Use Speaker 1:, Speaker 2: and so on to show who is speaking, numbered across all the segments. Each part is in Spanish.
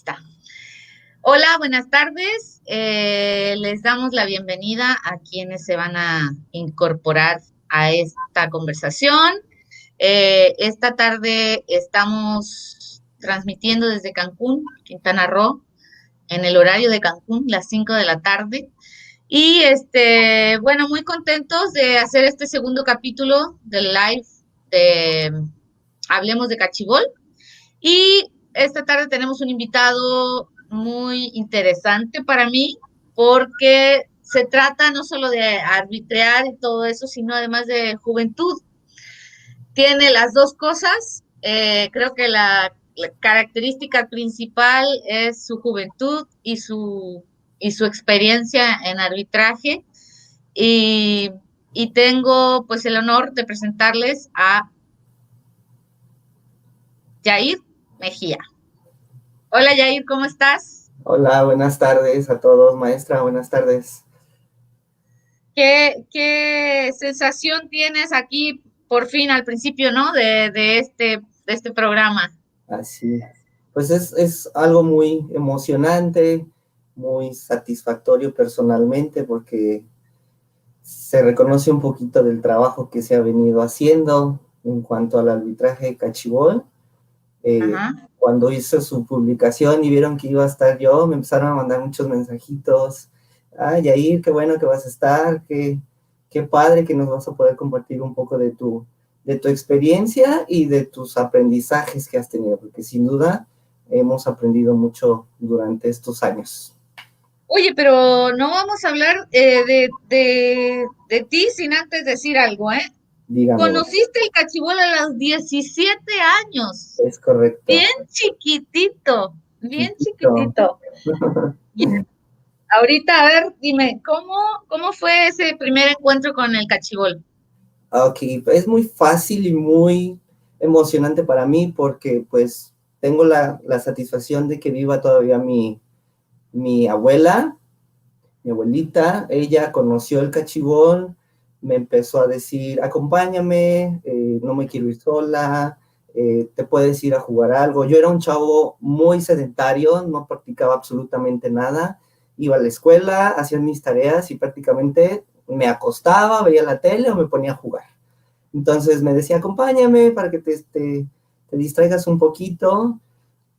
Speaker 1: Está. Hola, buenas tardes. Les damos la bienvenida a quienes se van a incorporar a esta conversación. Esta tarde estamos transmitiendo desde Cancún, Quintana Roo, en el horario de Cancún, las 5 de la tarde. Y bueno, muy contentos de hacer este segundo capítulo del live de Hablemos de Cachibol. Y esta tarde tenemos un invitado muy interesante para mí, porque se trata no solo de arbitrar y todo eso, sino además de juventud. Tiene las dos cosas. Creo que la característica principal es su juventud y su experiencia en arbitraje. Y, y tengo pues el honor de presentarles a Jair Mejía. Hola Jair, ¿cómo estás?
Speaker 2: Hola, buenas tardes a todos, maestra, buenas tardes.
Speaker 1: ¿Qué sensación tienes aquí por fin al principio, ¿no? De este programa.
Speaker 2: Así, pues es algo muy emocionante, muy satisfactorio personalmente, porque se reconoce un poquito del trabajo que se ha venido haciendo en cuanto al arbitraje de cachibol.
Speaker 1: Ajá.
Speaker 2: Cuando hice su publicación y vieron que iba a estar yo, me empezaron a mandar muchos mensajitos. Yair, qué bueno que vas a estar, qué padre que nos vas a poder compartir un poco de tu experiencia y de tus aprendizajes que has tenido, porque sin duda hemos aprendido mucho durante estos años.
Speaker 1: Oye, pero no vamos a hablar de ti sin antes decir algo, ¿eh?
Speaker 2: Dígame,
Speaker 1: Conociste el cachibol a los 17 años.
Speaker 2: es correcto.
Speaker 1: Bien chiquitito, bien
Speaker 2: Chiquito.
Speaker 1: chiquitito. Y ahorita, a ver, dime, ¿cómo fue ese primer encuentro con el cachibol?
Speaker 2: Ok, es muy fácil y muy emocionante para mí porque pues tengo la satisfacción de que viva todavía mi abuela, mi abuelita. Ella conoció el cachibol, me empezó a decir, acompáñame, no me quiero ir sola, te puedes ir a jugar algo. Yo era un chavo muy sedentario, no practicaba absolutamente nada, iba a la escuela, hacía mis tareas y prácticamente me acostaba, veía la tele o me ponía a jugar. Entonces me decía, acompáñame para que te distraigas un poquito.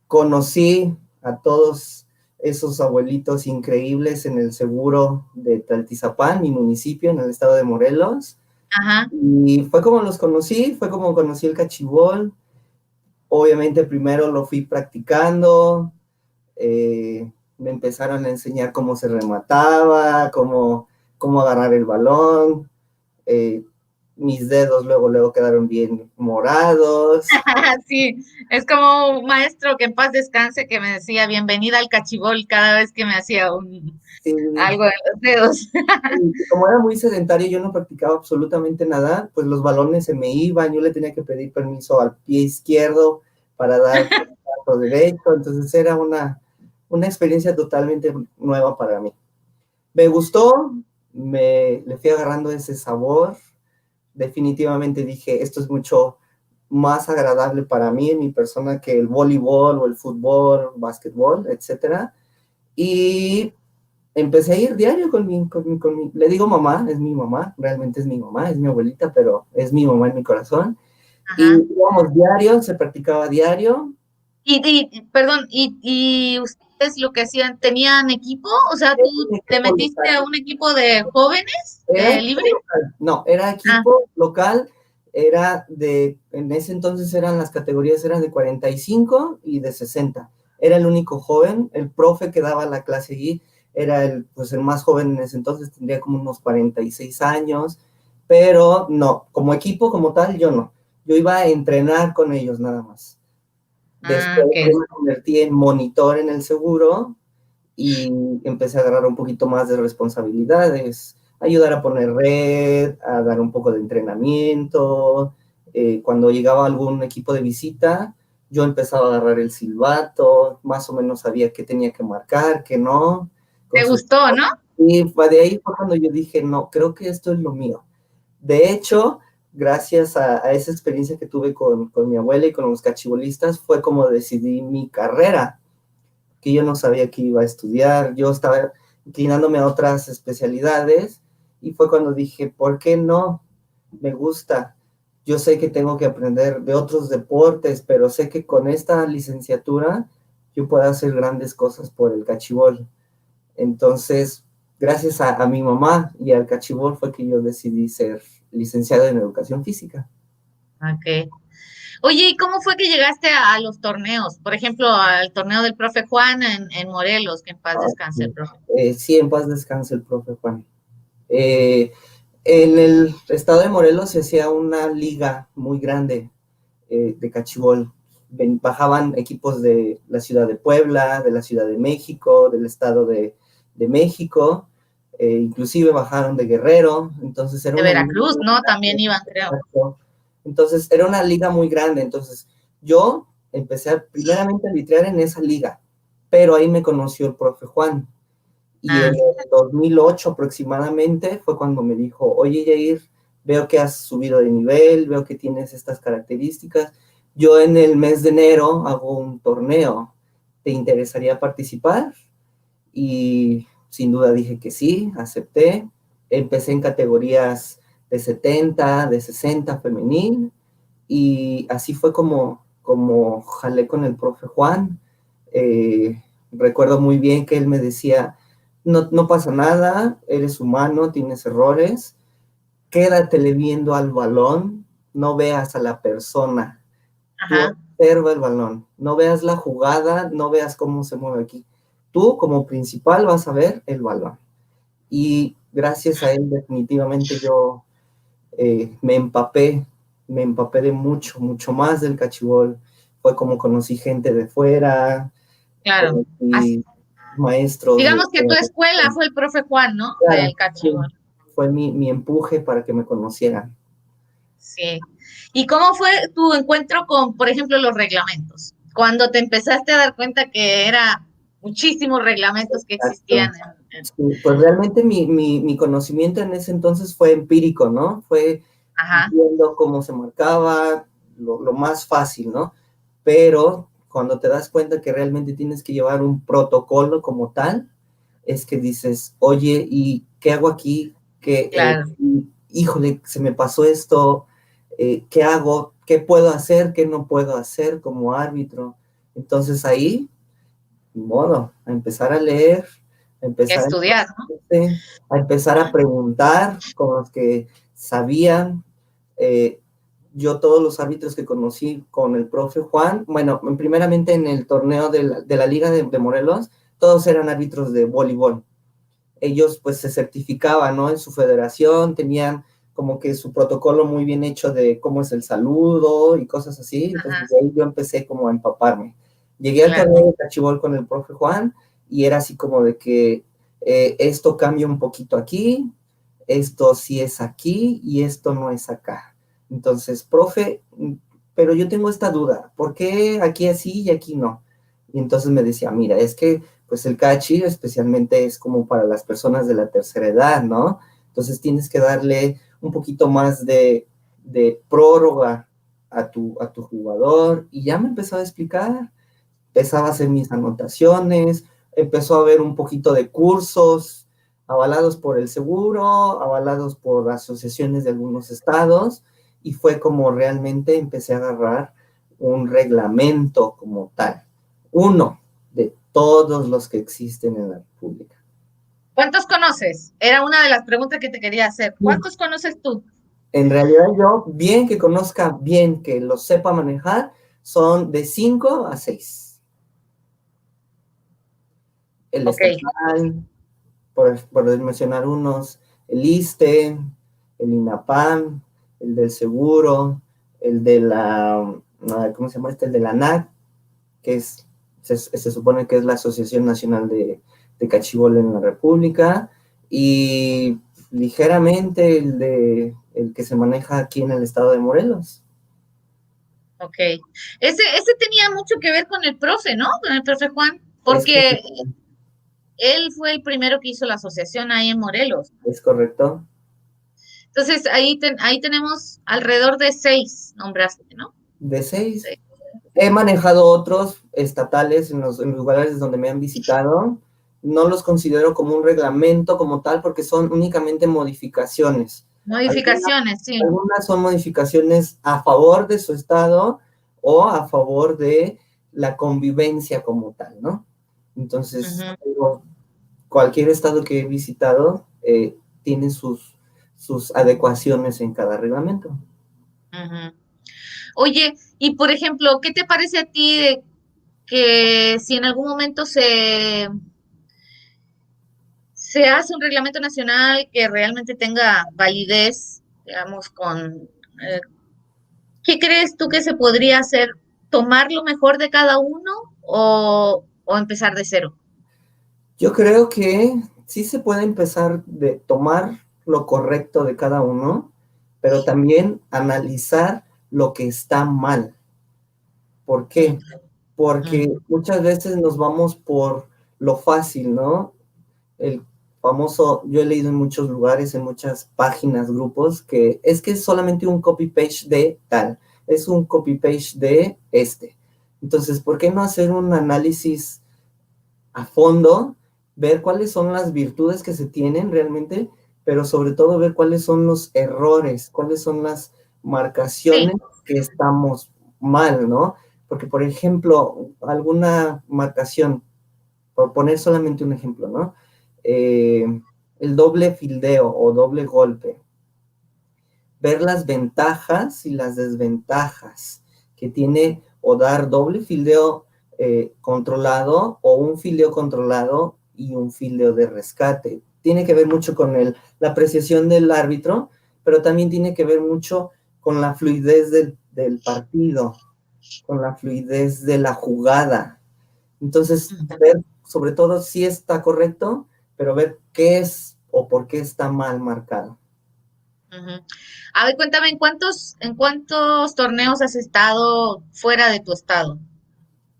Speaker 2: Conocí a todos esos abuelitos increíbles en el seguro de Tlaltizapán, mi municipio, en el estado de Morelos.
Speaker 1: Ajá.
Speaker 2: Y fue como los conocí, fue como conocí el cachibol. Obviamente primero lo fui practicando, me empezaron a enseñar cómo se remataba, cómo agarrar el balón. Eh, Mis dedos luego quedaron bien morados.
Speaker 1: Sí, es como un maestro que en paz descanse que me decía bienvenida al cachibol cada vez que me hacía
Speaker 2: Sí,
Speaker 1: algo en los dedos.
Speaker 2: y como era muy sedentario, yo no practicaba absolutamente nada, pues los balones se me iban, yo le tenía que pedir permiso al pie izquierdo para dar por el brazo derecho, entonces era una experiencia totalmente nueva para mí. Me gustó, le fui agarrando ese sabor, definitivamente dije, esto es mucho más agradable para mí, en mi persona, que el voleibol o el fútbol, básquetbol, etcétera. Y empecé a ir diario le digo mamá, es mi mamá, realmente es mi mamá, es mi abuelita, pero es mi mamá en mi corazón. Y
Speaker 1: Ajá.
Speaker 2: íbamos diario, se practicaba diario.
Speaker 1: Perdón, y ustedes lo que hacían, ¿tenían equipo? O sea,
Speaker 2: Era
Speaker 1: ¿tú
Speaker 2: un
Speaker 1: te
Speaker 2: equipo
Speaker 1: metiste
Speaker 2: local.
Speaker 1: a un equipo de jóvenes
Speaker 2: Era equipo
Speaker 1: libre?
Speaker 2: local. No, era
Speaker 1: Ah,
Speaker 2: equipo local. En ese entonces las categorías eran de 45 y de 60. Era el único joven, el profe que daba la clase allí era pues el más joven en ese entonces, tendría como unos 46 años, pero no, como equipo como tal, yo no. Yo iba a entrenar con ellos nada más. Después
Speaker 1: ok.
Speaker 2: yo me convertí en monitor en el seguro y empecé a agarrar un poquito más de responsabilidades, ayudar a poner red, a dar un poco de entrenamiento. Cuando llegaba algún equipo de visita, yo empezaba a agarrar el silbato, más o menos sabía qué tenía que marcar, qué no.
Speaker 1: ¿Te gustó, no?
Speaker 2: Y de ahí fue cuando yo dije, no, creo que esto es lo mío. De hecho, gracias a esa experiencia que tuve con mi abuela y con los cachibolistas, fue como decidí mi carrera. que yo no sabía que iba a estudiar, yo estaba inclinándome a otras especialidades y fue cuando dije, ¿por qué no? Me gusta. Yo sé que tengo que aprender de otros deportes, pero sé que con esta licenciatura yo puedo hacer grandes cosas por el cachibol. Entonces, gracias a mi mamá y al cachibol fue que yo decidí ser licenciado en educación física.
Speaker 1: Ok. Oye, ¿y cómo fue que llegaste a los torneos? Por ejemplo, al torneo del profe Juan en Morelos, que en paz
Speaker 2: Ah,
Speaker 1: descanse el
Speaker 2: sí.
Speaker 1: profe.
Speaker 2: Sí, en paz descanse el profe Juan. Eh, en el estado de Morelos se hacía una liga muy grande de cachibol. Bajaban equipos de la ciudad de Puebla, de la Ciudad de México, del estado de México, inclusive bajaron de Guerrero, entonces era
Speaker 1: De
Speaker 2: una liga
Speaker 1: Veracruz,
Speaker 2: muy
Speaker 1: ¿no? También
Speaker 2: grande.
Speaker 1: iban, creo.
Speaker 2: Exacto. Entonces era una liga muy grande, entonces yo empecé primeramente a litrear en esa liga, pero ahí me conoció el profe Juan. Y en
Speaker 1: Ah,
Speaker 2: el 2008 aproximadamente fue cuando me dijo, oye Jair, veo que has subido de nivel, veo que tienes estas características. Yo en el mes de enero hago un torneo. ¿Te interesaría participar? Y sin duda dije que sí, acepté. Empecé en categorías de 70, de 60 femenil y así fue como jalé con el profe Juan. Recuerdo muy bien que él me decía, no, no pasa nada, eres humano, tienes errores, quédatele viendo al balón, no veas a la persona, tú
Speaker 1: ajá.
Speaker 2: observa el balón, no veas la jugada, no veas cómo se mueve aquí. Tú como principal vas a ver el balón. Y gracias a él definitivamente yo me empapé de mucho, mucho más del cachibol. Fue como conocí gente de fuera,
Speaker 1: Claro.
Speaker 2: conocí maestros
Speaker 1: Digamos que tu escuela fue el profe Juan, ¿no?
Speaker 2: claro,
Speaker 1: Del
Speaker 2: sí,
Speaker 1: cachibol.
Speaker 2: fue mi empuje para que me conocieran.
Speaker 1: Sí. ¿Y cómo fue tu encuentro con, por ejemplo, los reglamentos? Cuando te empezaste a dar cuenta que era muchísimos reglamentos que existían
Speaker 2: Exacto. Sí, pues realmente mi conocimiento en ese entonces fue empírico, ¿no? Fue
Speaker 1: ajá,
Speaker 2: viendo cómo se marcaba, lo más fácil, ¿no? Pero cuando te das cuenta que realmente tienes que llevar un protocolo como tal, es que dices, oye, ¿y qué hago aquí? Que,
Speaker 1: claro.
Speaker 2: híjole, se me pasó esto, ¿qué hago? ¿Qué puedo hacer? ¿Qué no puedo hacer como árbitro? Entonces ahí, ni modo, a empezar a leer, a
Speaker 1: Que
Speaker 2: empezar a
Speaker 1: estudiar, ¿no?
Speaker 2: informarse, a empezar a preguntar con los que sabían. Eh, yo todos los árbitros que conocí con el profe Juan, bueno, primeramente en el torneo de la Liga de Morelos, todos eran árbitros de voleibol. Ellos pues se certificaban, ¿no? En su federación, tenían como que su protocolo muy bien hecho de cómo es el saludo y cosas así. Entonces
Speaker 1: Ajá,
Speaker 2: de ahí yo empecé como a empaparme. Llegué al
Speaker 1: claro.
Speaker 2: torneo de cachibol con el profe Juan y era así como de que esto cambia un poquito aquí, esto sí es aquí y esto no es acá. Entonces, profe, pero yo tengo esta duda, ¿por qué aquí así y aquí no? Y entonces me decía, mira, es que pues el cachi especialmente es como para las personas de la tercera edad, ¿no? Entonces tienes que darle un poquito más de prórroga a tu jugador y ya me empezó a explicar, empezaba a hacer mis anotaciones, empezó a haber un poquito de cursos avalados por el seguro, avalados por asociaciones de algunos estados, y fue como realmente empecé a agarrar un reglamento como tal. Uno de todos los que existen en la República.
Speaker 1: ¿Cuántos conoces? Era una de las preguntas que te quería hacer.
Speaker 2: Sí.
Speaker 1: ¿Cuántos conoces tú?
Speaker 2: En realidad yo, bien que conozca, bien que lo sepa manejar, son de 5 a 6. El
Speaker 1: Ok,
Speaker 2: estatal, por mencionar unos, el ISSSTE, el INAPAM, el del seguro, el de ¿cómo se llama este? El de la ANAC, que se supone que es la Asociación Nacional de Cachibol en la República, y ligeramente el que se maneja aquí en el estado de Morelos.
Speaker 1: ok. Ese tenía mucho que ver con el profe, ¿no? Con el profe Juan,
Speaker 2: Es
Speaker 1: porque él fue el primero que hizo la asociación ahí en Morelos.
Speaker 2: Es correcto.
Speaker 1: Entonces, ahí tenemos alrededor de 6, nombraste, ¿no?
Speaker 2: De 6.
Speaker 1: Sí.
Speaker 2: He manejado otros estatales en los lugares donde me han visitado. No los considero como un reglamento como tal porque son únicamente modificaciones.
Speaker 1: Modificaciones, sí.
Speaker 2: Algunas son modificaciones a favor de su estado o a favor de la convivencia como tal, ¿no? Entonces, cualquier estado que he visitado tiene sus adecuaciones en cada reglamento.
Speaker 1: Oye, y por ejemplo, ¿qué te parece a ti de que si en algún momento se hace un reglamento nacional que realmente tenga validez, digamos, eh, ¿qué crees tú que se podría hacer? ¿Tomar lo mejor de cada uno o empezar de cero?
Speaker 2: Yo creo que sí se puede empezar de tomar lo correcto de cada uno, pero también analizar lo que está mal. ¿Por qué? Porque muchas veces nos vamos por lo fácil, ¿no? El famoso, yo he leído en muchos lugares, en muchas páginas, grupos, que es solamente un copy-paste de tal, es un copy-paste de este. Entonces, ¿por qué no hacer un análisis a fondo, ver cuáles son las virtudes que se tienen realmente, pero sobre todo ver cuáles son los errores, cuáles son las marcaciones que estamos mal, ¿no? Porque, por ejemplo, alguna marcación, por poner solamente un ejemplo, ¿no? El doble fildeo o doble golpe. Ver las ventajas y las desventajas que tiene o dar doble fildeo controlado o un fildeo controlado y un fildeo de rescate. Tiene que ver mucho con la apreciación del árbitro, pero también tiene que ver mucho con la fluidez del partido, con la fluidez de la jugada. Entonces, ver sobre todo si está correcto, pero ver qué es o por qué está mal marcado.
Speaker 1: A ver, cuéntame, ¿en cuántos torneos has estado fuera de tu estado?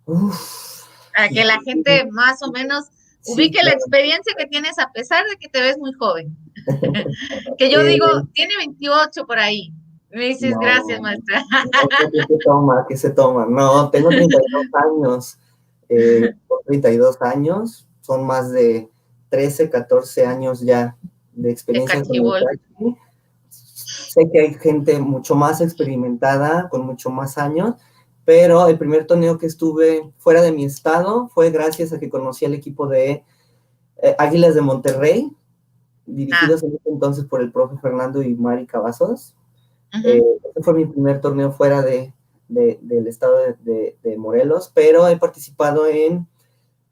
Speaker 2: Uf,
Speaker 1: Para que la gente más o menos
Speaker 2: sí,
Speaker 1: ubique la
Speaker 2: claro.
Speaker 1: experiencia que tienes a pesar de que te ves muy joven. Que yo
Speaker 2: Eh,
Speaker 1: digo, tiene 28 por ahí. Me dices, gracias,
Speaker 2: no,
Speaker 1: maestra.
Speaker 2: ¿qué se toma? ¿Qué se toma? No, tengo 32 años. Por 32 años, son más de 13, 14 años ya de
Speaker 1: De
Speaker 2: experiencia con el
Speaker 1: cachibol.
Speaker 2: taxi. Sé que hay gente mucho más experimentada, con mucho más años, pero el primer torneo que estuve fuera de mi estado fue gracias a que conocí al equipo de Águilas de Monterrey,
Speaker 1: Ah,
Speaker 2: dirigidos en ese entonces por el profe Fernando y Mari Cavazos.
Speaker 1: ujú.
Speaker 2: Este fue mi primer torneo fuera del estado de Morelos, pero he participado en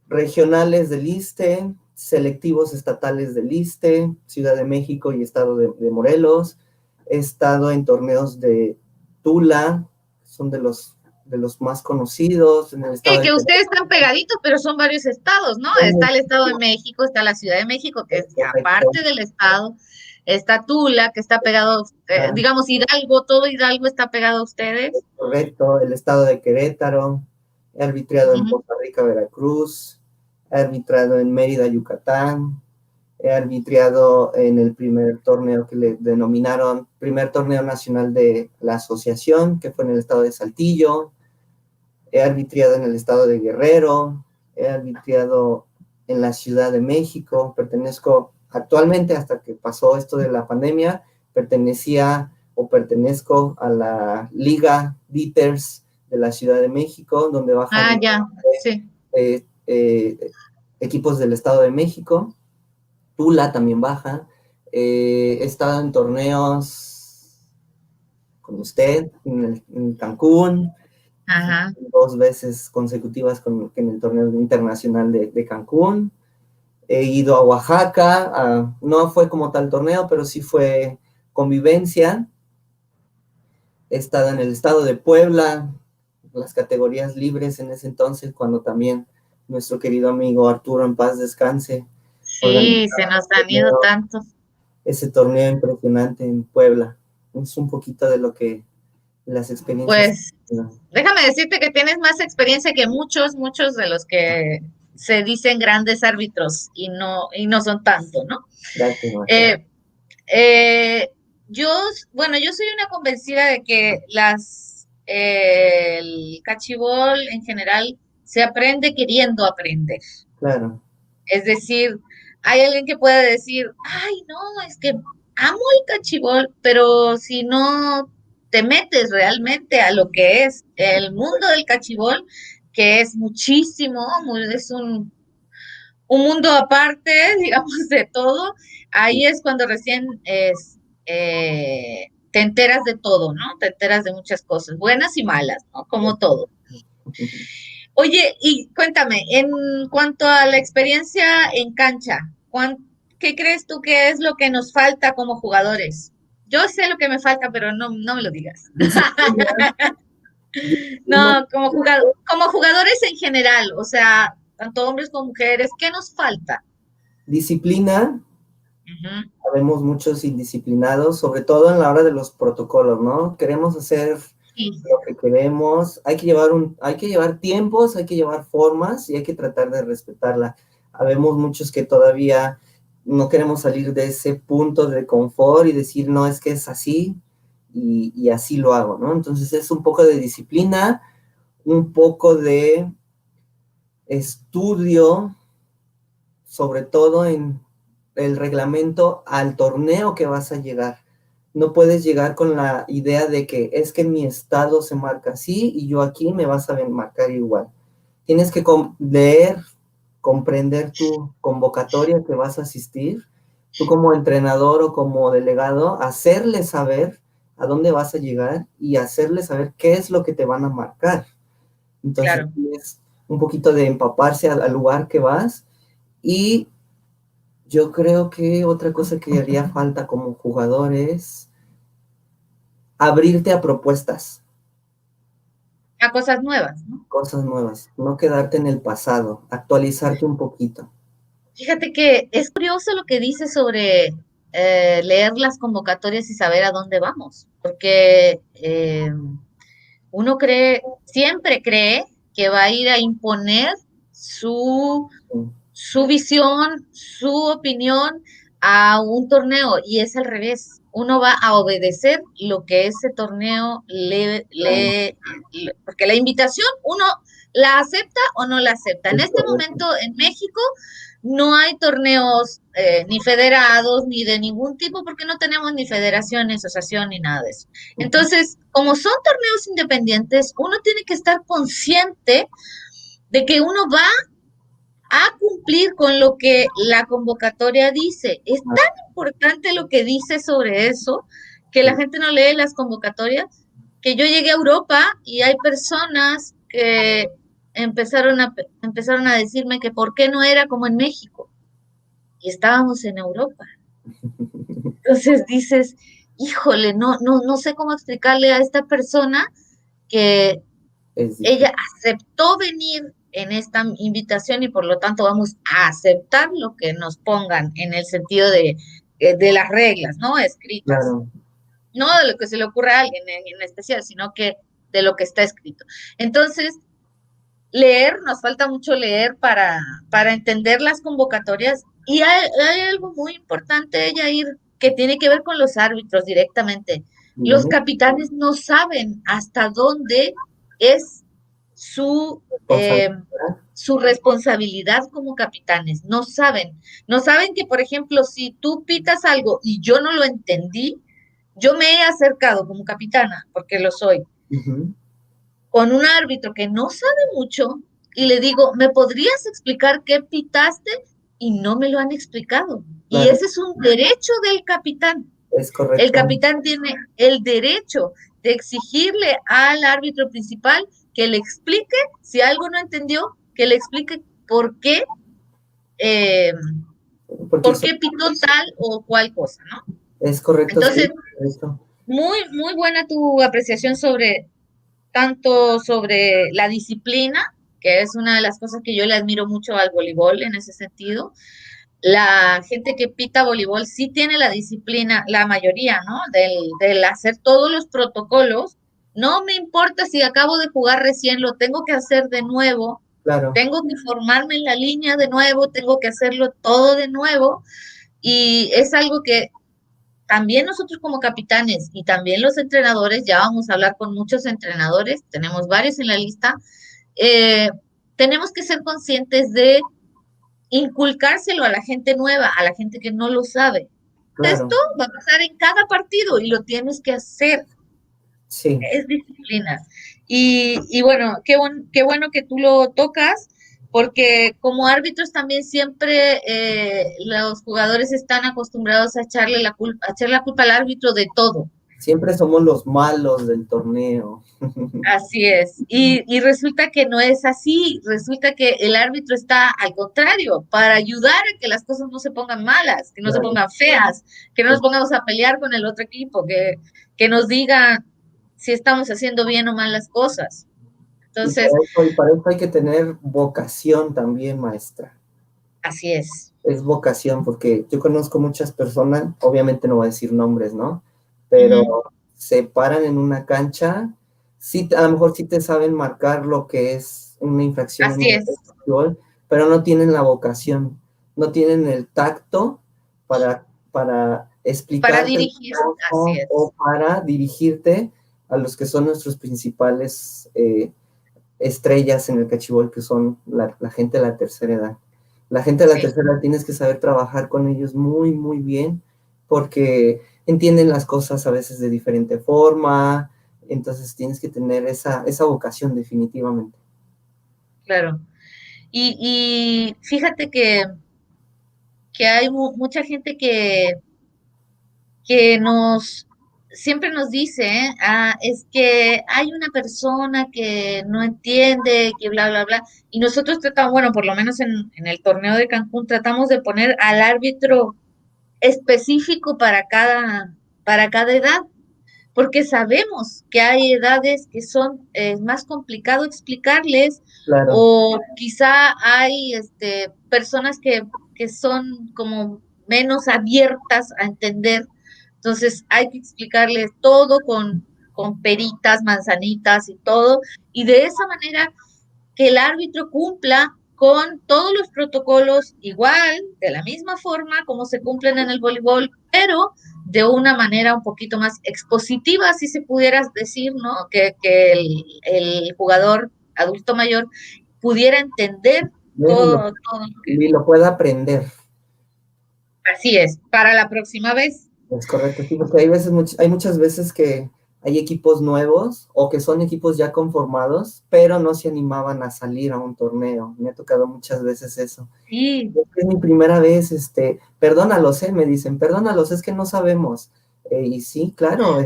Speaker 2: regionales del ISSSTE, selectivos estatales del ISSSTE, Ciudad de México y estado de Morelos. He estado en torneos de Tula, son de los más conocidos, en el estado
Speaker 1: Sí,
Speaker 2: de
Speaker 1: que ustedes
Speaker 2: Querétaro.
Speaker 1: están pegaditos, pero son varios estados, ¿no? Está el Estado de México, está la Ciudad de México, que
Speaker 2: Es
Speaker 1: es
Speaker 2: correcto.
Speaker 1: aparte del estado, está Tula, que está pegado,
Speaker 2: Ah,
Speaker 1: digamos, Hidalgo, todo Hidalgo está pegado a ustedes.
Speaker 2: correcto, el estado de Querétaro. He arbitrado en
Speaker 1: Ujú.
Speaker 2: Costa Rica, Veracruz. He arbitrado en Mérida, Yucatán. He arbitrado en el primer torneo que le denominaron primer torneo nacional de la asociación, que fue en el estado de Saltillo. He arbitrado en el estado de Guerrero. He arbitrado en la Ciudad de México. Pertenezco actualmente, hasta que pasó esto de la pandemia, pertenecía o pertenezco a la Liga Beaters de la Ciudad de México, donde
Speaker 1: Ah,
Speaker 2: bajan
Speaker 1: ya, sí.
Speaker 2: eh, eh, equipos del Estado de México. Tula también baja. He estado en torneos con usted en Cancún,
Speaker 1: Ajá.
Speaker 2: 2 veces consecutivas en el torneo internacional de Cancún. He ido a Oaxaca, no fue como tal torneo, pero sí fue convivencia. He estado en el estado de Puebla, las categorías libres en ese entonces, cuando también nuestro querido amigo Arturo en paz descanse
Speaker 1: Sí, se
Speaker 2: organizaba
Speaker 1: nos han ido tantos.
Speaker 2: ese torneo impresionante en Puebla. Es un poquito de lo que las experiencias.
Speaker 1: Pues déjame decirte que tienes más experiencia que muchos de los que se dicen grandes árbitros y no son tanto, ¿no?
Speaker 2: Gracias, Marta.
Speaker 1: Eh, Eh, yo, bueno, yo soy una convencida de que el cachibol en general se aprende queriendo aprender.
Speaker 2: Claro,
Speaker 1: Es decir, hay alguien que puede decir, ay, no, es que amo el cachibol, pero si no te metes realmente a lo que es el mundo del cachibol, que es muchísimo, es un mundo aparte, digamos, de todo, ahí es cuando recién te enteras de todo, ¿no? Te enteras de muchas cosas, buenas y malas, ¿no? Como
Speaker 2: es
Speaker 1: todo. Oye, y cuéntame, en cuanto a la experiencia en cancha, ¿qué crees tú que es lo que nos falta como jugadores? Yo sé lo que me falta, pero no me lo digas.
Speaker 2: disciplina, disciplina,
Speaker 1: No, como jugadores en general, o sea, tanto hombres como mujeres, ¿qué nos falta?
Speaker 2: disciplina.
Speaker 1: Ujú.
Speaker 2: Habemos muchos indisciplinados, sobre todo en la hora de los protocolos, ¿no? Queremos hacer
Speaker 1: Sí,
Speaker 2: lo que queremos, hay que llevar tiempos, hay que llevar formas y hay que tratar de respetarla. Habemos muchos que todavía no queremos salir de ese punto de confort y decir, no, es que es así y así lo hago, ¿no? Entonces es un poco de disciplina, un poco de estudio, sobre todo en el reglamento al torneo que vas a llegar. No puedes llegar con la idea de que es que en mi estado se marca así y yo aquí me vas a marcar igual. Tienes que leer, comprender tu convocatoria que vas a asistir, tú como entrenador o como delegado, hacerle saber a dónde vas a llegar y hacerle saber qué es lo que te van a marcar. Entonces,
Speaker 1: claro.
Speaker 2: es un poquito de empaparse al lugar que vas y yo creo que otra cosa que haría falta como jugador es abrirte a propuestas,
Speaker 1: A cosas nuevas, ¿no?
Speaker 2: cosas nuevas, no quedarte en el pasado, actualizarte un poquito.
Speaker 1: Fíjate que es curioso lo que dice sobre leer las convocatorias y saber a dónde vamos, porque uno siempre cree que va a ir a imponer su,
Speaker 2: Sí,
Speaker 1: su visión, su opinión a un torneo y es al revés. Uno va a obedecer lo que ese torneo
Speaker 2: claro,
Speaker 1: porque la invitación uno la acepta o no la acepta. En
Speaker 2: es
Speaker 1: este
Speaker 2: correcto.
Speaker 1: momento en México no hay torneos ni federados ni de ningún tipo porque no tenemos ni federación, ni asociación, ni nada de eso.
Speaker 2: Ujú.
Speaker 1: Entonces, como son torneos independientes, uno tiene que estar consciente de que uno va a cumplir con lo que la convocatoria dice. Es
Speaker 2: Ah,
Speaker 1: tan importante lo que dice sobre eso que la
Speaker 2: sí,
Speaker 1: gente no lee las convocatorias, que yo llegué a Europa y hay personas que empezaron a decirme que por qué no era como en México y estábamos en Europa. Entonces dices, híjole, no sé cómo explicarle a esta persona que
Speaker 2: es difícil.
Speaker 1: ella aceptó venir en esta invitación y por lo tanto vamos a aceptar lo que nos pongan en el sentido de las reglas, ¿no? Escritas.
Speaker 2: Claro,
Speaker 1: No de lo que se le ocurra a alguien en especial, sino que de lo que está escrito. Entonces, leer, nos falta mucho leer para entender las convocatorias y hay algo muy importante, Yair, que tiene que ver con los árbitros directamente. Los
Speaker 2: dígame,
Speaker 1: capitanes no saben hasta dónde es su, eh,
Speaker 2: responsabilidad.
Speaker 1: su responsabilidad como capitanes. No saben que, por ejemplo, si tú pitas algo y yo no lo entendí, yo me he acercado como capitana, porque lo soy,
Speaker 2: Ujú,
Speaker 1: con un árbitro que no sabe mucho y le digo, ¿me podrías explicar qué pitaste? Y no me lo han explicado. Y
Speaker 2: claro,
Speaker 1: ese es un derecho del capitán.
Speaker 2: es
Speaker 1: El
Speaker 2: correcto.
Speaker 1: capitán tiene el derecho de exigirle al árbitro principal que le explique, si algo no entendió, que le explique eh,
Speaker 2: Porque
Speaker 1: por qué pitó tal o cual cosa, ¿no?
Speaker 2: es correcto, sí,
Speaker 1: Entonces,
Speaker 2: esto.
Speaker 1: muy buena tu apreciación sobre tanto sobre la disciplina, que es una de las cosas que yo le admiro mucho al voleibol en ese sentido. La gente que pita voleibol sí tiene la disciplina, la mayoría, ¿no? Del hacer todos los protocolos. No me importa si acabo de jugar recién, lo tengo que hacer de nuevo,
Speaker 2: Claro,
Speaker 1: tengo que formarme en la línea de nuevo, tengo que hacerlo todo de nuevo y es algo que también nosotros como capitanes y también los entrenadores, ya vamos a hablar con muchos entrenadores, tenemos varios en la lista, eh, tenemos que ser conscientes de inculcárselo a la gente nueva, a la gente que no lo sabe. Esto
Speaker 2: claro,
Speaker 1: va a pasar en cada partido y lo tienes que hacer.
Speaker 2: sí.
Speaker 1: Es disciplina. Y bueno, qué bueno que tú lo tocas, porque como árbitros también siempre los jugadores están acostumbrados a a echarle la culpa al árbitro de todo.
Speaker 2: Siempre somos los malos del torneo.
Speaker 1: Así es. Y resulta que no es así. Resulta que el árbitro está al contrario, para ayudar a que las cosas no se pongan malas, que no se
Speaker 2: Claro.
Speaker 1: pongan feas, que no nos pongamos a pelear con el otro equipo, que nos diga si estamos haciendo bien o mal las cosas. Entonces,
Speaker 2: Y para eso hay que tener vocación también, maestra.
Speaker 1: así es.
Speaker 2: Es vocación, porque yo conozco muchas personas, obviamente no voy a decir nombres, ¿no? Pero
Speaker 1: Ujú.
Speaker 2: se paran en una cancha, sí, a lo mejor sí te saben marcar lo que es una infracción en
Speaker 1: Así
Speaker 2: un
Speaker 1: es.
Speaker 2: fútbol, pero no tienen la vocación, no tienen el tacto para
Speaker 1: Para
Speaker 2: explicarte las
Speaker 1: dirigir, así
Speaker 2: cosas o
Speaker 1: es.
Speaker 2: para dirigirte a los que son nuestros principales estrellas en el cachibol, que son la gente de la tercera edad. La gente de la
Speaker 1: Sí,
Speaker 2: tercera edad tienes que saber trabajar con ellos muy, muy bien, porque entienden las cosas a veces de diferente forma, entonces tienes que tener esa vocación definitivamente.
Speaker 1: claro. Y fíjate que hay mucha gente que siempre nos dice, es que hay una persona que no entiende, que bla, bla, bla, y nosotros tratamos, bueno, por lo menos en el torneo de Cancún, tratamos de poner al árbitro específico para cada edad, porque sabemos que hay edades que son más complicado explicarles,
Speaker 2: Claro,
Speaker 1: o quizá hay personas que son como menos abiertas a entender. Entonces hay que explicarles todo con peritas, manzanitas y todo, y de esa manera que el árbitro cumpla con todos los protocolos igual, de la misma forma como se cumplen en el voleibol, pero de una manera un poquito más expositiva, si se pudiera decir, ¿no? Que el jugador adulto mayor pudiera entender
Speaker 2: ver
Speaker 1: todo lo que...
Speaker 2: y lo pueda aprender.
Speaker 1: Así es, para la próxima vez.
Speaker 2: Es correcto, sí, porque hay veces, hay muchas veces que hay equipos nuevos o que son equipos ya conformados, pero no se animaban a salir a un torneo. Me ha tocado muchas veces eso.
Speaker 1: Sí,
Speaker 2: Es mi primera vez, perdónalos, me dicen, perdónalos, es que no sabemos. Y sí, claro,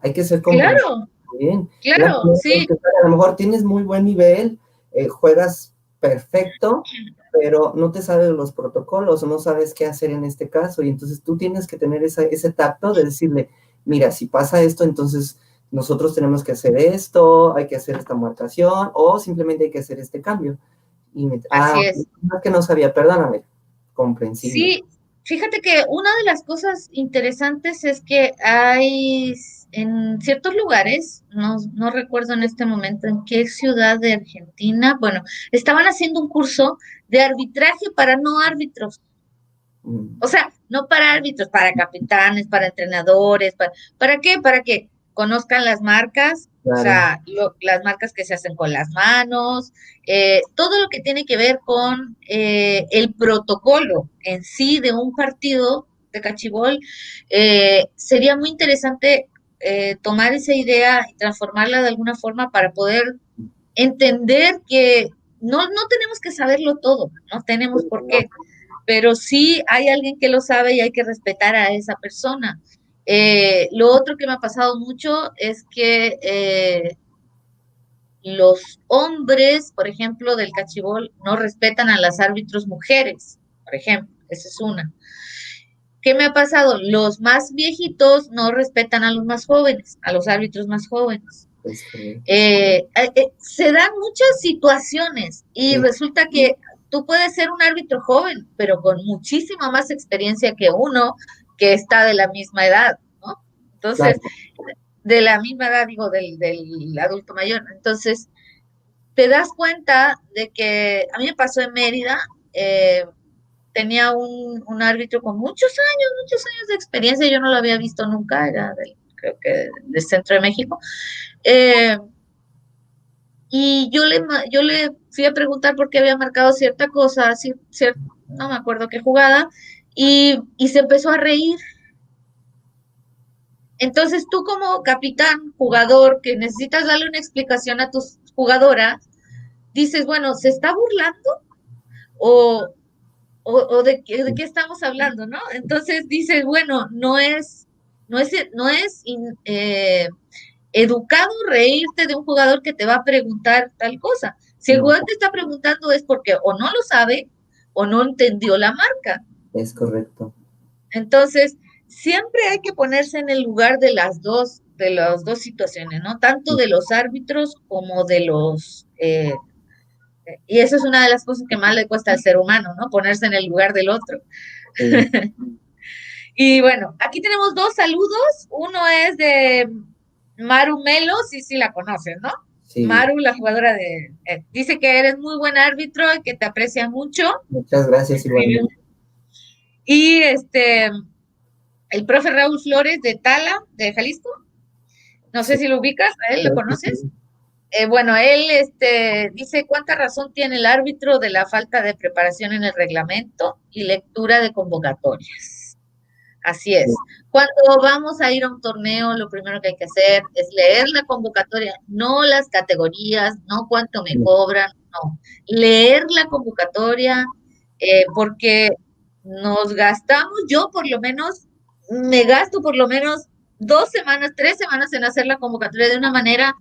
Speaker 2: hay que ser comprensibles.
Speaker 1: claro,
Speaker 2: Bien.
Speaker 1: claro, sí,
Speaker 2: A lo mejor tienes muy buen nivel, juegas perfecto, pero no te sabes los protocolos o no sabes qué hacer en este caso. Y entonces tú tienes que tener ese tacto de decirle, mira, si pasa esto, entonces nosotros tenemos que hacer esto, hay que hacer esta marcación o simplemente hay que hacer este cambio.
Speaker 1: así es.
Speaker 2: No es que no sabía, perdóname, comprensible.
Speaker 1: Sí, fíjate que una de las cosas interesantes es que hay en ciertos lugares, no recuerdo en este momento en qué ciudad de Argentina, bueno, estaban haciendo un curso de arbitraje para no árbitros.
Speaker 2: Mm,
Speaker 1: O sea, no para árbitros, para capitanes, para entrenadores, ¿para qué? Para que conozcan las marcas, o
Speaker 2: claro,
Speaker 1: sea, las marcas que se hacen con las manos, todo lo que tiene que ver con el protocolo en sí de un partido de cachibol. Sería muy interesante tomar esa idea y transformarla de alguna forma para poder entender que no tenemos que saberlo todo, no tenemos por
Speaker 2: no,
Speaker 1: qué, pero sí hay alguien que lo sabe y hay que respetar a esa persona. Lo otro que me ha pasado mucho es que los hombres, por ejemplo, del cachibol, no respetan a las árbitros mujeres, por ejemplo, esa es una. ¿Qué me ha pasado? Los más viejitos no respetan a los más jóvenes, a los árbitros más jóvenes.
Speaker 2: es correcto.
Speaker 1: Se dan muchas situaciones y
Speaker 2: Sí,
Speaker 1: resulta que tú puedes ser un árbitro joven, pero con muchísima más experiencia que uno que está de la misma edad, ¿no? Entonces,
Speaker 2: claro,
Speaker 1: de la misma edad, digo, del adulto mayor. Entonces, te das cuenta de que a mí me pasó en Mérida, tenía un árbitro con muchos años de experiencia, yo no lo había visto nunca, era creo que del centro de México. Eh, y yo le fui a preguntar por qué había marcado cierta cosa, no me acuerdo qué jugada, y se empezó a reír. Entonces tú como capitán, jugador, que necesitas darle una explicación a tus jugadoras, dices, bueno, ¿se está burlando? ¿O, o de qué estamos hablando, no? Entonces dices, bueno, no es educado reírte de un jugador que te va a preguntar tal cosa. Si el
Speaker 2: No,
Speaker 1: jugador te está preguntando es porque o no lo sabe o no entendió la marca.
Speaker 2: es correcto.
Speaker 1: Entonces, siempre hay que ponerse en el lugar de las dos situaciones, ¿no? Tanto de los árbitros como de y eso es una de las cosas que más le cuesta al ser humano, ¿no? Ponerse en el lugar del otro.
Speaker 2: Sí,
Speaker 1: Y bueno, aquí tenemos dos saludos. Uno es de Maru Melo, sí la conoces, ¿no?
Speaker 2: sí.
Speaker 1: Maru, la jugadora dice que eres muy buen árbitro y que te aprecia mucho.
Speaker 2: Muchas gracias
Speaker 1: Escribió.
Speaker 2: igualmente.
Speaker 1: Y el profe Raúl Flores de Tala, de Jalisco. No sé
Speaker 2: Sí,
Speaker 1: si lo ubicas, ¿a él lo
Speaker 2: creo que
Speaker 1: conoces?
Speaker 2: sí.
Speaker 1: Bueno, él dice cuánta razón tiene el árbitro de la falta de preparación en el reglamento y lectura de convocatorias. Así es. Cuando vamos a ir a un torneo, lo primero que hay que hacer es leer la convocatoria, no las categorías, no cuánto me
Speaker 2: Sí,
Speaker 1: cobran, no. Leer la convocatoria, porque nos gastamos, yo por lo menos, me gasto por lo menos 2 semanas, 3 semanas en hacer la convocatoria de una manera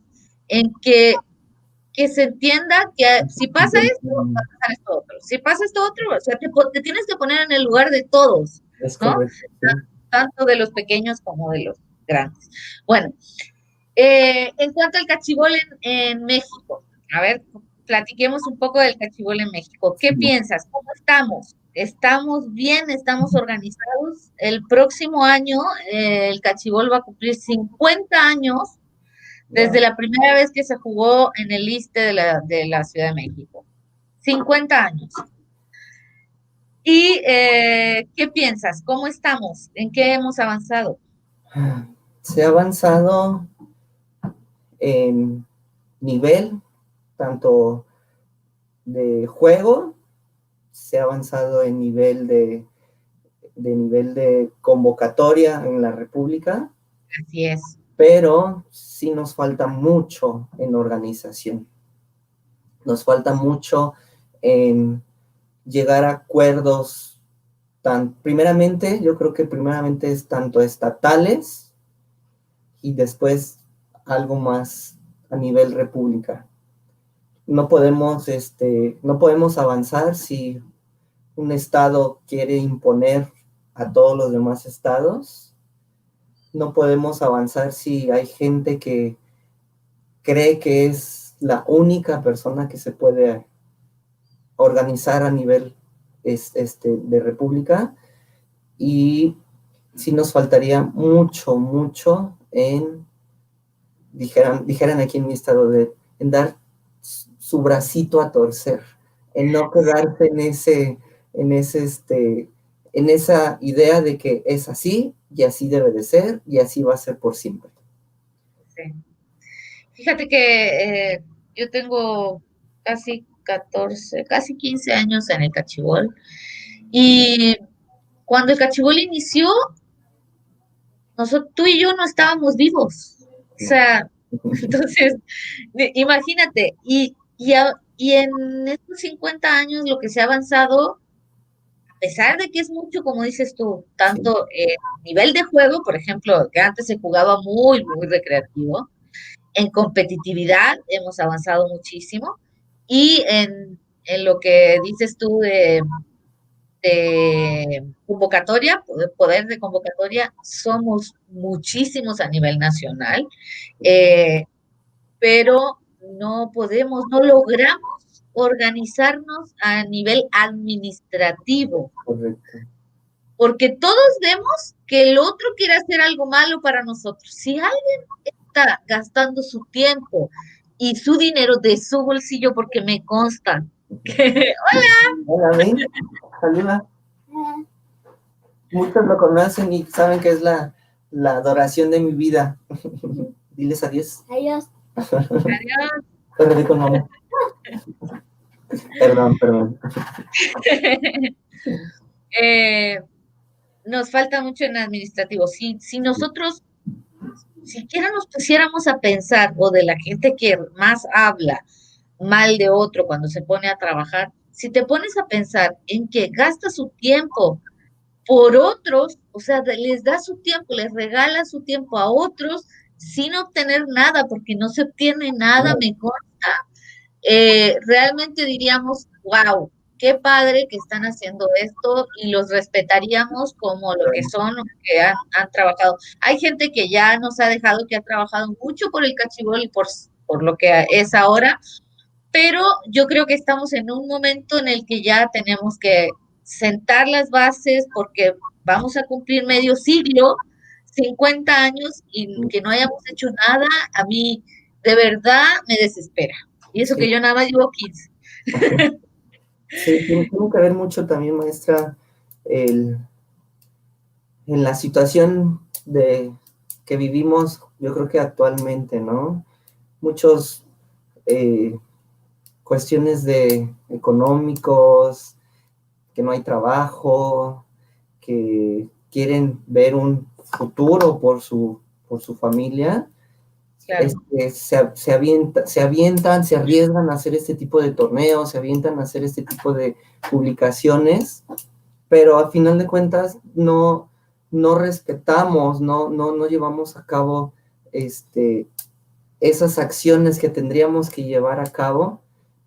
Speaker 1: en que se entienda que si pasa esto, va a pasar esto otro. Si pasa esto otro, o sea, te tienes que poner en el lugar de todos,
Speaker 2: es
Speaker 1: ¿no?
Speaker 2: correcto, sí.
Speaker 1: Tanto de los pequeños como de los grandes. Bueno, en cuanto al cachibol en México, a ver, platiquemos un poco del cachibol en México. ¿Qué
Speaker 2: Sí.
Speaker 1: piensas? ¿Cómo estamos? ¿Estamos bien? ¿Estamos organizados? El próximo año el cachibol va a cumplir 50 años desde
Speaker 2: Wow.
Speaker 1: la primera vez que se jugó en el ISSSTE de la Ciudad de México. 50 años. ¿Y qué piensas? ¿Cómo estamos? ¿En qué hemos avanzado?
Speaker 2: Se ha avanzado en nivel, tanto de juego, se ha avanzado en nivel de convocatoria en la República,
Speaker 1: Así es.
Speaker 2: pero sí nos falta mucho en organización. Nos falta mucho en llegar a acuerdos primeramente, yo creo que primeramente es tanto estatales y después algo más a nivel república. No podemos avanzar si un estado quiere imponer a todos los demás estados. No podemos avanzar si hay gente que cree que es la única persona que se puede organizar a nivel de república. Y sí nos faltaría mucho, mucho dijeran aquí en mi estado, en dar su bracito a torcer, en no quedarse en esa idea de que es así y así debe de ser y así va a ser por siempre.
Speaker 1: Sí. Fíjate que yo tengo casi 14, casi 15 años en el cachibol y cuando el cachibol inició, tú y yo no estábamos vivos. O
Speaker 2: No.
Speaker 1: sea, entonces, imagínate, y en estos 50 años lo que se ha avanzado, a pesar de que es mucho, como dices tú,
Speaker 2: Sí,
Speaker 1: tanto nivel de juego, por ejemplo, que antes se jugaba muy recreativo, en competitividad hemos avanzado muchísimo y en lo que dices tú de convocatoria, poder de convocatoria, somos muchísimos a nivel nacional, eh, pero no logramos organizarnos a nivel administrativo,
Speaker 2: correcto.
Speaker 1: porque todos vemos que el otro quiere hacer algo malo para nosotros. Si alguien está gastando su tiempo y su dinero de su bolsillo, porque me consta que,
Speaker 2: Hola, ven, saluda. Muchos lo conocen y saben que es la adoración de mi vida. Diles adiós.
Speaker 3: Adiós.
Speaker 1: Adiós.
Speaker 2: Perdí con mamá. Perdón.
Speaker 1: Nos falta mucho en administrativo. Si nosotros siquiera nos pusiéramos a pensar, o de la gente que más habla mal de otro cuando se pone a trabajar, si te pones a pensar en que gasta su tiempo por otros, o sea, les da su tiempo, les regala su tiempo a otros sin obtener nada, porque no se obtiene nada mejor, realmente diríamos, wow, qué padre que están haciendo esto y los respetaríamos como lo que son, lo que han trabajado. Hay gente que ya nos ha dejado, que ha trabajado mucho por el cachibol y por lo que es ahora, pero yo creo que estamos en un momento en el que ya tenemos que sentar las bases porque vamos a cumplir medio siglo, 50 años, y que no hayamos hecho nada, a mí de verdad me desespera. Y eso que yo nada más llevo 15.
Speaker 2: Sí, tiene que ver mucho también, maestra, en la situación que vivimos, yo creo que actualmente, ¿no? Muchos cuestiones de económicos, que no hay trabajo, que quieren ver un futuro por su familia. Claro. Se avientan, se arriesgan a hacer este tipo de torneos, se avientan a hacer este tipo de publicaciones, pero a final de cuentas no respetamos, no llevamos a cabo esas acciones que tendríamos que llevar a cabo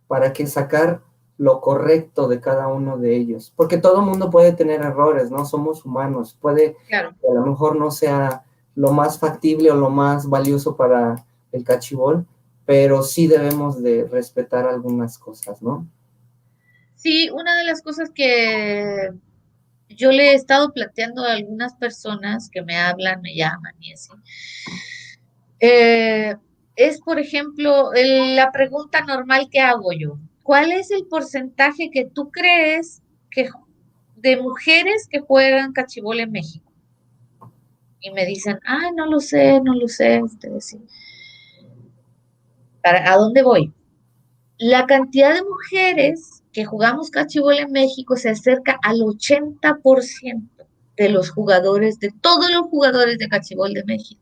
Speaker 2: para que sacar lo correcto de cada uno de ellos, porque todo el mundo puede tener errores, ¿no? Somos humanos, puede
Speaker 1: claro,
Speaker 2: que a lo mejor no sea lo más factible o lo más valioso para el cachibol, pero sí debemos de respetar algunas cosas, ¿no?
Speaker 1: Sí, una de las cosas que yo le he estado planteando a algunas personas que me hablan, me llaman y así, es, por ejemplo, la pregunta normal que hago yo. ¿Cuál es el porcentaje que tú crees que de mujeres que juegan cachibol en México? Y me dicen, ay, no lo sé. Sí. ¿A dónde voy? La cantidad de mujeres que jugamos cachibol en México se acerca al 80% de los jugadores, de todos los jugadores de cachibol de México.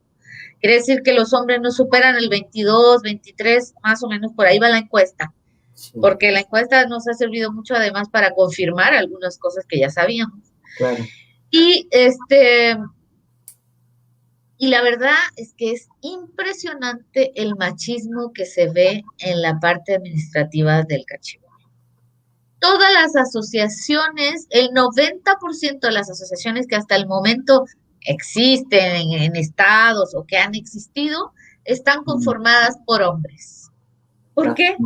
Speaker 1: Quiere decir que los hombres no superan el 22, 23, más o menos por ahí va la encuesta. Sí. Porque la encuesta nos ha servido mucho además para confirmar algunas cosas que ya sabíamos.
Speaker 2: Claro.
Speaker 1: Y la verdad es que es impresionante el machismo que se ve en la parte administrativa del cachibol. Todas las asociaciones, el 90% de las asociaciones que hasta el momento existen en estados o que han existido, están conformadas por hombres. ¿Por qué?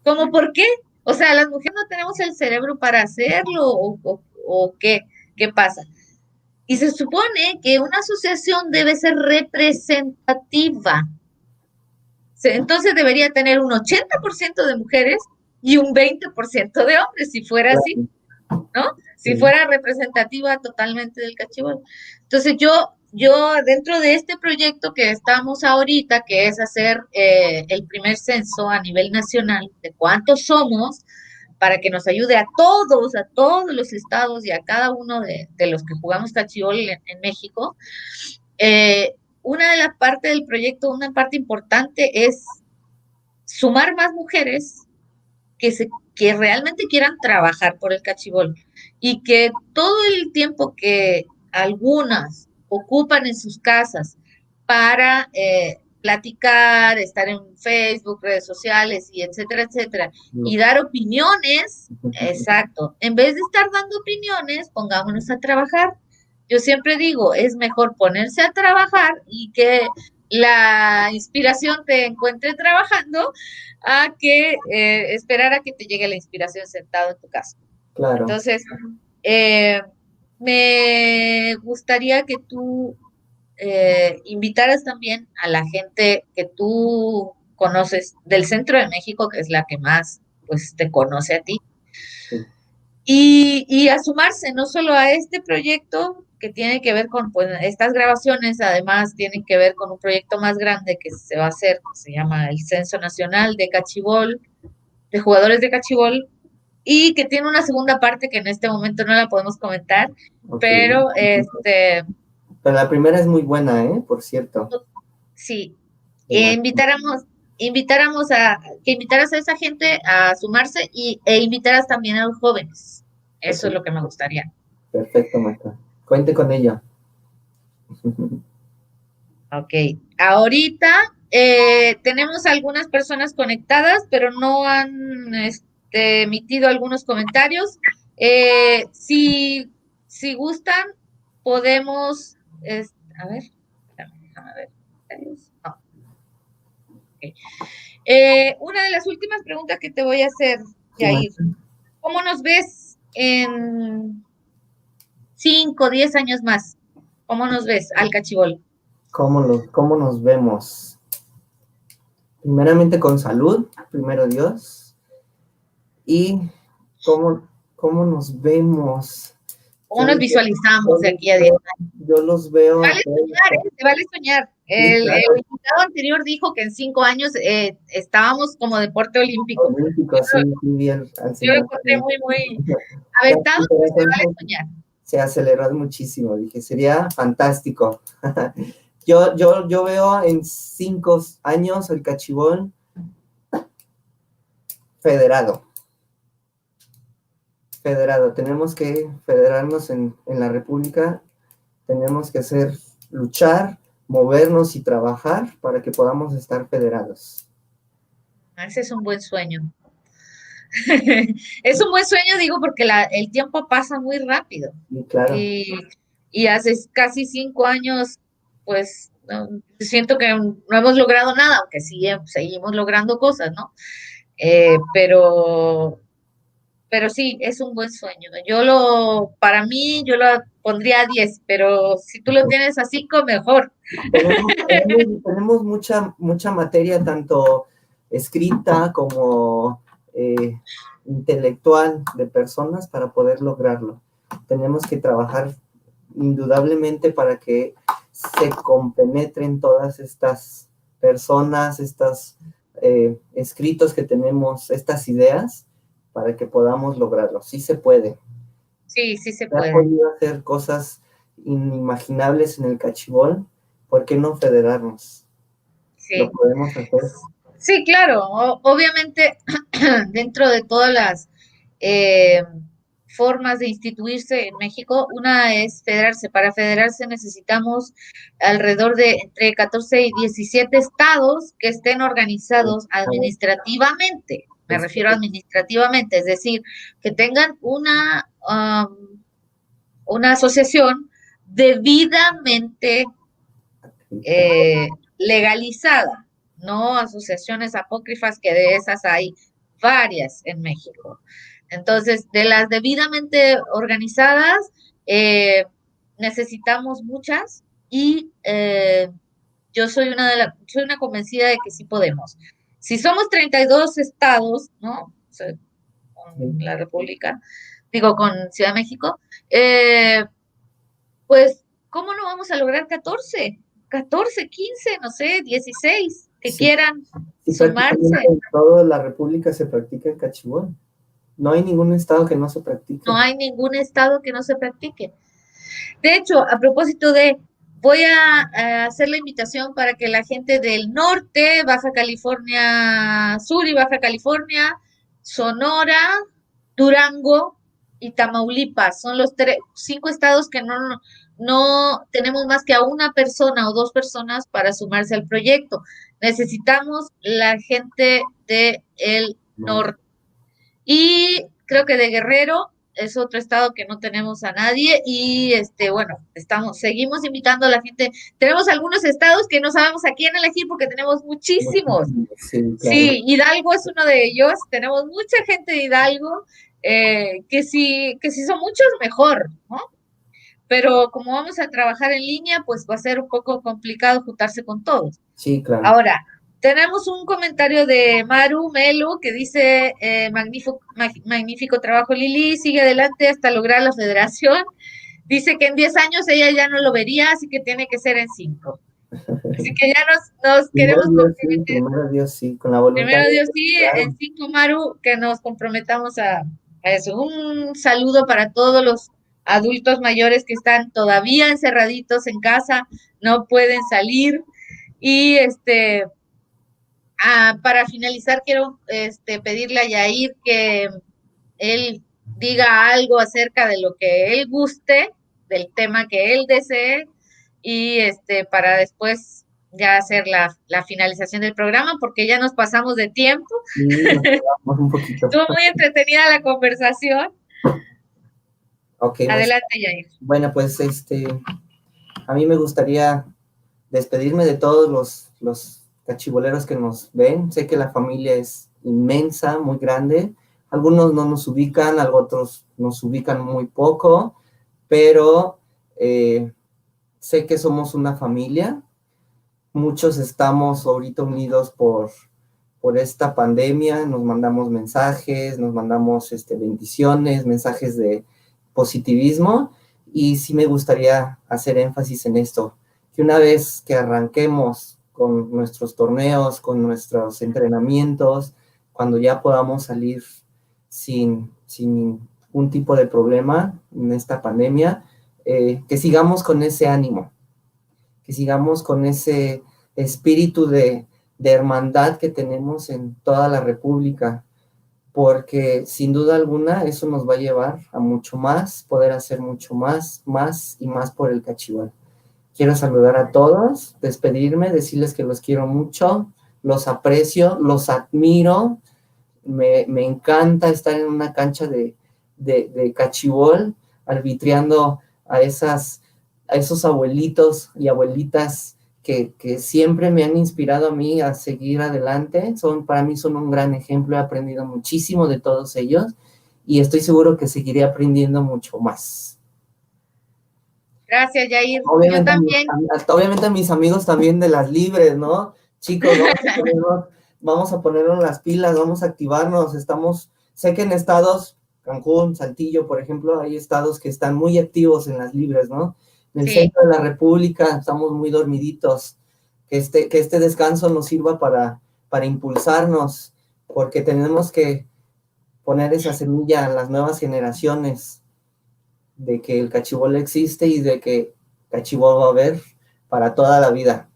Speaker 1: ¿Cómo por qué? O sea, las mujeres no tenemos el cerebro para hacerlo o qué pasa. Y se supone que una asociación debe ser representativa. Entonces debería tener un 80% de mujeres y un 20% de hombres, si fuera así, ¿no? Si fuera representativa totalmente del cachibol. Entonces yo dentro de este proyecto que estamos ahorita, que es hacer el primer censo a nivel nacional de cuántos somos, para que nos ayude a todos los estados y a cada uno de los que jugamos cachibol en México, una de las partes del proyecto, una parte importante es sumar más mujeres que realmente quieran trabajar por el cachibol y que todo el tiempo que algunas ocupan en sus casas para platicar, estar en Facebook, redes sociales y etcétera, y dar opiniones, exacto, en vez de estar dando opiniones, pongámonos a trabajar. Yo siempre digo, es mejor ponerse a trabajar y que la inspiración te encuentre trabajando a que esperar a que te llegue la inspiración sentado en tu casa.
Speaker 2: Claro.
Speaker 1: Entonces, me gustaría que tú invitaras también a la gente que tú conoces del centro de México, que es la que más pues te conoce a ti, y a sumarse no solo a este proyecto que tiene que ver con pues, estas grabaciones, además tienen que ver con un proyecto más grande que se va a hacer, que se llama el Censo Nacional de Cachibol, de jugadores de Cachibol, y que tiene una segunda parte que en este momento no la podemos comentar,
Speaker 2: Ok.
Speaker 1: pero
Speaker 2: Pero la primera es muy buena, ¿eh? Por cierto.
Speaker 1: sí,
Speaker 2: Me imagino.
Speaker 1: invitaras a esa gente a sumarse e invitaras también a los jóvenes.
Speaker 2: Ok,
Speaker 1: Eso es lo que me gustaría.
Speaker 2: perfecto, maestra. Cuente con ella.
Speaker 1: Ok, ahorita tenemos algunas personas conectadas, pero no han emitido algunos comentarios. Si gustan, podemos, a ver, espérame, déjame ver. No, ok. Una de las últimas preguntas que te voy a hacer,
Speaker 2: Sí,
Speaker 1: Jair,
Speaker 2: maestra.
Speaker 1: ¿cómo nos ves en 5, 10 años más? ¿Cómo nos ves al cachibol?
Speaker 2: ¿Cómo nos vemos? Primeramente con salud, primero Dios. ¿Y cómo nos vemos?
Speaker 1: ¿Cómo
Speaker 2: Yo,
Speaker 1: nos
Speaker 2: yo
Speaker 1: visualizamos de
Speaker 2: los
Speaker 1: aquí a 10
Speaker 2: veo,
Speaker 1: años?
Speaker 2: yo los veo a
Speaker 1: Vale
Speaker 2: todos.
Speaker 1: soñar, ¿eh? Se vale soñar.
Speaker 2: Sí,
Speaker 1: El
Speaker 2: claro,
Speaker 1: invitado anterior dijo que en 5 años estábamos como deporte olímpico.
Speaker 2: olímpico, sí, sí, bien al
Speaker 1: Yo lo
Speaker 2: señor.
Speaker 1: encontré muy, muy
Speaker 2: Ya,
Speaker 1: aventado,
Speaker 2: mi
Speaker 1: pero se vale
Speaker 2: corazón
Speaker 1: soñar.
Speaker 2: se aceleró muchísimo. Dije, sería fantástico. Yo veo en 5 años el cachibol federado. Federado. Tenemos que federarnos en la República. Tenemos que luchar, movernos y trabajar para que podamos estar federados.
Speaker 1: Ese es un buen sueño. Es un buen sueño, digo, porque el tiempo pasa muy rápido.
Speaker 2: Y claro,
Speaker 1: Y, y hace casi 5 años, pues, siento que no hemos logrado nada, aunque sí seguimos logrando cosas, ¿no? Pero sí, es un buen sueño. Para mí, yo lo pondría a 10, pero si tú lo tienes a 5, mejor.
Speaker 2: tenemos mucha materia, tanto escrita como eh, intelectual de personas para poder lograrlo. Tenemos que trabajar indudablemente para que se compenetren todas estas personas, estos escritos que tenemos, estas ideas, para que podamos lograrlo. Sí se puede.
Speaker 1: Sí, sí se
Speaker 2: Se ha
Speaker 1: puede.
Speaker 2: podido hacer cosas inimaginables en el cachibol. ¿Por qué no federarnos? Lo
Speaker 1: Sí,
Speaker 2: podemos hacer.
Speaker 1: sí, claro. Obviamente, dentro de todas las eh, formas de instituirse en México, una es federarse. Para federarse necesitamos alrededor de entre 14 y 17 estados que estén organizados administrativamente. Me
Speaker 2: Es
Speaker 1: refiero administrativamente, es decir, que tengan una asociación debidamente legalizada, no asociaciones apócrifas, que de esas hay varias en México. Entonces, de las debidamente organizadas, necesitamos muchas y yo soy una convencida de que sí podemos. Si somos 32 estados, ¿no? O sea, con la República, digo, con Ciudad de México, pues, ¿cómo no vamos a lograr 14? 14, 15, no sé, 16 que
Speaker 2: Sí,
Speaker 1: quieran
Speaker 2: sí, prácticamente
Speaker 1: sumarse?
Speaker 2: en toda la República se practica el cachibol. No hay ningún estado que no se
Speaker 1: No
Speaker 2: practique.
Speaker 1: hay ningún estado que no se practique. De hecho, a propósito voy a hacer la invitación para que la gente del norte, Baja California Sur y Baja California, Sonora, Durango y Tamaulipas, son los 5 estados que no tenemos más que a una persona o 2 personas para sumarse al proyecto. Necesitamos la gente del
Speaker 2: No.
Speaker 1: norte. Y creo que de Guerrero es otro estado que no tenemos a nadie y bueno, seguimos invitando a la gente. Tenemos algunos estados que no sabemos a quién elegir porque tenemos muchísimos.
Speaker 2: Sí, claro.
Speaker 1: Sí, Hidalgo es uno de ellos. Tenemos mucha gente de Hidalgo, que si son muchos, mejor, ¿no? Pero como vamos a trabajar en línea, pues va a ser un poco complicado juntarse con todos.
Speaker 2: Sí, claro.
Speaker 1: Ahora, Tenemos un comentario de Maru Melu que dice, magnífico trabajo Lili, sigue adelante hasta lograr la federación. Dice que en 10 años ella ya no lo vería, así que tiene que ser en 5. Así que ya nos queremos comprometer.
Speaker 2: Primero Dios sí, con la voluntad.
Speaker 1: Primero Dios sí,
Speaker 2: Claro.
Speaker 1: en 5, Maru, que nos comprometamos a eso. Un saludo para todos los adultos mayores que están todavía encerraditos en casa, no pueden salir. Y para finalizar, quiero pedirle a Yair que él diga algo acerca de lo que él guste, del tema que él desee, y para después ya hacer la finalización del programa, porque ya nos pasamos de tiempo.
Speaker 2: Sí, nos quedamos un poquito.
Speaker 1: Estuvo muy entretenida la conversación.
Speaker 2: Okay,
Speaker 1: Adelante, Yair.
Speaker 2: Bueno, pues a mí me gustaría despedirme de todos los cachiboleros que nos ven. Sé que la familia es inmensa, muy grande. Algunos no nos ubican, otros nos ubican muy poco, pero sé que somos una familia. Muchos estamos ahorita unidos por esta pandemia, nos mandamos mensajes, nos mandamos bendiciones, mensajes de positivismo, y sí me gustaría hacer énfasis en esto, que una vez que arranquemos con nuestros torneos, con nuestros entrenamientos, cuando ya podamos salir sin ningún tipo de problema en esta pandemia, que sigamos con ese ánimo, que sigamos con ese espíritu de hermandad que tenemos en toda la República, porque sin duda alguna eso nos va a llevar a mucho más, poder hacer mucho más y más por el Cachival. Quiero saludar a todos, despedirme, decirles que los quiero mucho, los aprecio, los admiro, me encanta estar en una cancha de cachibol, arbitriando a esos abuelitos y abuelitas que siempre me han inspirado a mí a seguir adelante. Para mí son un gran ejemplo, he aprendido muchísimo de todos ellos y estoy seguro que seguiré aprendiendo mucho más.
Speaker 1: Gracias, Yair.
Speaker 2: Obviamente,
Speaker 1: yo también.
Speaker 2: Obviamente a mis amigos también de las libres, ¿no? Chicos, vamos a ponernos las pilas, vamos a activarnos. Sé que en estados, Cancún, Saltillo, por ejemplo, hay estados que están muy activos en las libres, ¿no? En el centro de la República estamos muy dormiditos. Que este descanso nos sirva para impulsarnos, porque tenemos que poner esa semilla en las nuevas generaciones de que el cachibol existe y de que cachibol va a haber para toda la vida.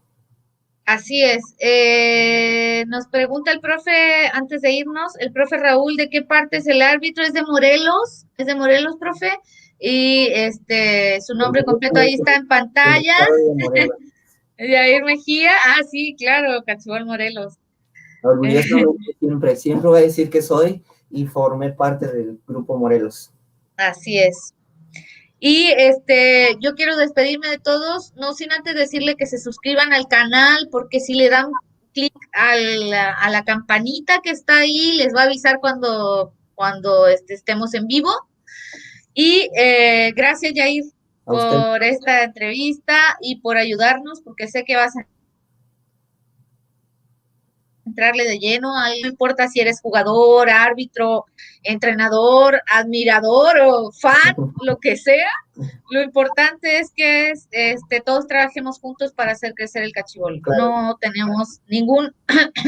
Speaker 1: Así es. Nos pregunta el profe, antes de irnos, el profe Raúl, ¿de qué parte es el árbitro? ¿Es de Morelos? ¿Es de Morelos, profe? Y su nombre completo ahí está en pantalla. Yair Mejía. Ah, sí, claro, Cachibol Morelos.
Speaker 2: Orgullosamente siempre voy a decir que soy y formé parte del grupo Morelos.
Speaker 1: Así es. Y yo quiero despedirme de todos, no sin antes decirle que se suscriban al canal, porque si le dan clic a la campanita que está ahí, les va a avisar cuando estemos en vivo. Y gracias, Yair, por esta entrevista y por ayudarnos, porque sé que vas a entrarle de lleno, ahí no importa si eres jugador, árbitro, entrenador, admirador o fan, lo que sea, lo importante es que todos trabajemos juntos para hacer crecer el cachibol. Claro. No tenemos ningún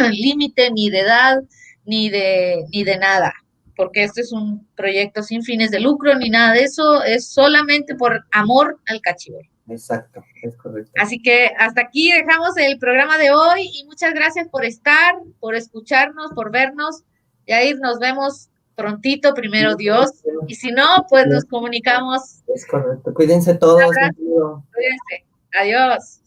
Speaker 1: límite ni de edad, ni de nada, porque este es un proyecto sin fines de lucro, ni nada de eso, es solamente por amor al cachibol.
Speaker 2: Exacto, es correcto.
Speaker 1: Así que hasta aquí dejamos el programa de hoy y muchas gracias por estar, por escucharnos, por vernos. Yair, nos vemos prontito, primero Dios. Y si no, pues nos comunicamos.
Speaker 2: Es correcto. Cuídense todos.
Speaker 1: Cuídense. Adiós.